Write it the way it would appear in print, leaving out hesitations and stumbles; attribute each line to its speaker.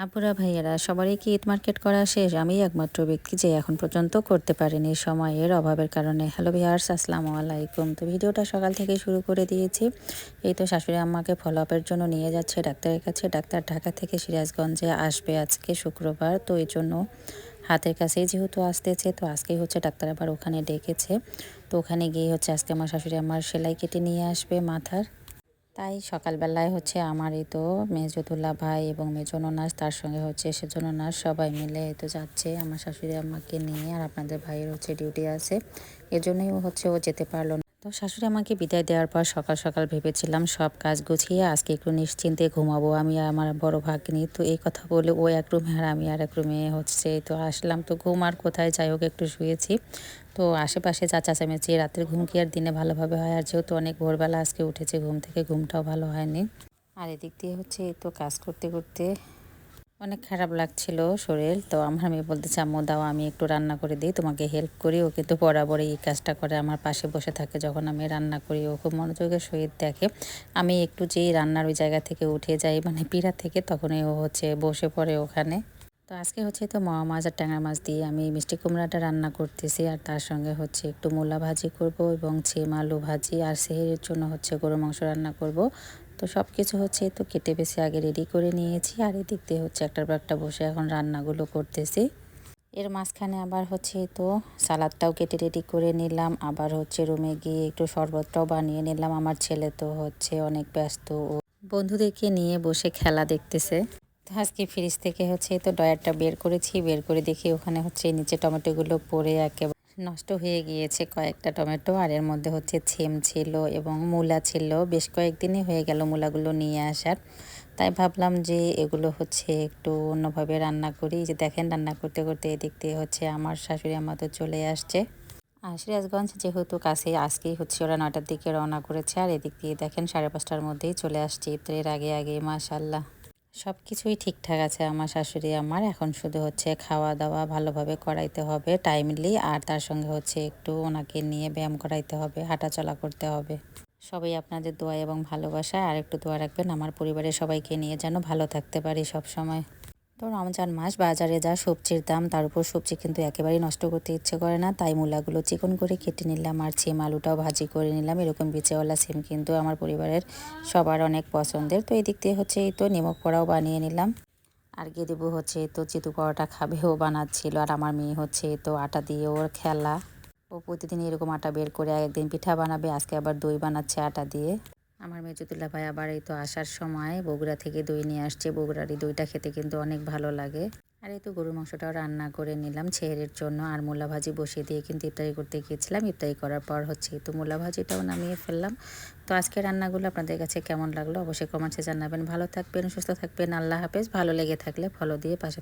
Speaker 1: আপুরা ভাইয়েরা সবারই কি ঈদ মার্কেট করা শেষ? আমি একমাত্র ব্যক্তি যে এখন পর্যন্ত করতে পারিনি সময়ের অভাবের কারণে। হ্যালো ভিউয়ার্স, আসসালামু আলাইকুম। তো ভিডিওটা সকাল থেকে শুরু করে দিয়েছি। এই তো শাশুড়ি আম্মাকে ফলো আপের জন্য নিয়ে যাচ্ছে ডাক্তারের কাছে। ডাক্তার ঢাকা থেকে সিরাজগঞ্জে আসবে আজকে শুক্রবার, তো এই জন্য হাতের কাছেই যেহেতু আসতেছে, তো আজকেই হচ্ছে ডাক্তার আবার ওখানে ডেকেছে। তো ওখানে গিয়ে হচ্ছে আজকে আমার শাশুড়ি আমার সেলাই কেটে নিয়ে আসবে মাথার। তাই সকালবেলায় হচ্ছে আমার এই তো মেজো দুলাভাই এবং মেজো ননাস, তার সঙ্গে হচ্ছে সেজো ননাস, সবাই মিলে এই তো যাচ্ছে আমার শাশুড়ি আম্মাকে নিয়ে। আর আপনাদের ভাইয়ের হচ্ছে ডিউটি আছে, এজন্যই ও যেতে পারলো না। তো শাশুড়ি আমাকে বিদায় দেওয়ার পর সকাল সকাল ভেবেছিলাম সব কাজ গুছিয়ে আজকে একটু নিশ্চিন্তে ঘুমাবো আমি আর আমার বড় ভাগ্নি। তো এই কথা বলে ও এক রুমে আর আমি আর এক রুমে হচ্ছে তো আসলাম। তো ঘুম আর কোথায়, যাই হোক একটু শুয়েছি। তো আশেপাশে যা চেঁচামেচি, রাতের ঘুম কি আর দিনে ভালোভাবে হয়? আর যেহেতু অনেক ভোরবেলা আজকে উঠেছে ঘুম থেকে, ঘুমটাও ভালো হয়নি। আর এদিক দিয়ে হচ্ছে এই তো কাজ করতে করতে অনেক খারাপ লাগছিল শরীর। তো আমার মেয়ে বলতেছে, আম্মু দাও আমি একটু রান্না করে দিই, তোমাকে হেল্প করি। ও কিন্তু বরাবরই এই কাজটা করে, আমার পাশে বসে থাকে যখন আমি রান্না করি। ও খুব মনোযোগের সহিত দেখে। আমি একটু যেই রান্নার ওই জায়গা থেকে উঠে যাই, মানে পীড়া থেকে, তখনই ও হচ্ছে বসে পড়ে ওখানে। তো আজকে হচ্ছে তো মাওয়া মাছ আর ট্যাংরা মাছ দিয়ে আমি মিষ্টি কুমড়াটা রান্না করতেছি। আর তার সঙ্গে হচ্ছে একটু মূলা ভাজি করব এবং ছিম আলু ভাজি, আর সেহেরির জন্য হচ্ছে গরুর মাংস রান্না করব। তো সব কিছু হচ্ছে তো কেটে বেছে আগে রেডি করে নিয়েছি। আর এদিক দিয়ে হচ্ছে একটার পর একটা বসে এখন রান্নাগুলো করতেছি। এর মাঝখানে আবার হচ্ছে তো সালাদটাও কেটে রেডি করে নিলাম। আবার হচ্ছে রুমে গিয়ে একটু শরবতটাও বানিয়ে নিলাম। আমার ছেলে তো হচ্ছে অনেক ব্যস্ত, ও বন্ধুদেরকে নিয়ে বসে খেলা দেখতেছে। তো আজকে ফ্রিজ থেকে হচ্ছে তো ডয়ারটা বের করেছি, বের করে দেখি ওখানে হচ্ছে নিচে টমেটোগুলো পড়ে একেবারে নষ্ট হয়ে গিয়েছে কয়েকটা টমেটো। আর এর মধ্যে হচ্ছে ছিম ছিল এবং মূলা ছিল, বেশ কয়েকদিনই হয়ে গেল মূলাগুলো নিয়ে আসার। তাই ভাবলাম যে এগুলো হচ্ছে একটু অন্যভাবে রান্না করি। যে দেখেন রান্না করতে করতে এদিক দিয়ে হচ্ছে আমার শাশুড়ি আম্মা তো চলে আসছে। আর সিরাজগঞ্জ যেহেতু কাছে, আজকেই হচ্ছে ওরা 9টার দিকে রওনা করেছে। আর এদিক দিয়ে দেখেন 5:30টার মধ্যেই চলে আসছে ইফতারের আগে আগে। মাশাল্লাহ, সব কিছুই ঠিকঠাক আছে আমার শাশুড়ি আমার। এখন শুধু হচ্ছে খাওয়া দাওয়া ভালোভাবে করাইতে হবে টাইমলি, আর তার সঙ্গে হচ্ছে একটু ওনাকে নিয়ে ব্যায়াম করাইতে হবে, হাঁটাচলা করতে হবে। সবাই আপনাদের দোয়া এবং ভালোবাসা আর একটু দোয়া রাখবেন আমার পরিবারের সবাইকে নিয়ে, যেন ভালো থাকতে পারি সব সময়। তো রমজান মাস, বাজারে যা সবজির দাম, তার উপর সবজি কিন্তু একেবারেই নষ্ট করতে ইচ্ছে করে না। তাই মূলাগুলো চিকন করে কেটে নিলাম, আর সিম আলুটাও ভাজি করে নিলাম। এরকম বিচেওয়ালা সিম কিন্তু আমার পরিবারের সবার অনেক পছন্দের। তো এই দিক দিয়ে হচ্ছে এই তো নিমক পোড়াও বানিয়ে নিলাম। আর গেদেবু হচ্ছে তো চিতু পরোটা খাবে, ও বানাচ্ছিল। আর আমার মেয়ে হচ্ছে তো আটা দিয়ে ওর খেলা। ও প্রতিদিন এরকম আটা বের করে একদিন পিঠা বানাবে, আজকে আবার দই বানাচ্ছে আটা দিয়ে। আমার মেজুতুল্লাহ ভাই আবার এই তো আসার সময় বগুড়া থেকে দই নিয়ে আসছে। বগুড়ার এই দইটা খেতে কিন্তু অনেক ভালো লাগে। আর এই তো গরুর মাংসটাও রান্না করে নিলাম ছেলের জন্য। আর মূলা ভাজি বসিয়ে দিয়ে কিন্তু ইফতারি করতে গিয়েছিলাম। ইফতারি করার পর হচ্ছে তো মূলা ভাজিটাও নামিয়ে ফেললাম। তো আজকে রান্নাগুলো আপনাদের কাছে কেমন লাগলো অবশ্যই কমেন্টসে জানাবেন। ভালো থাকবেন, সুস্থ থাকবেন, আল্লাহ হাফেজ। ভালো লেগে থাকলে ফলো দিয়ে পাশে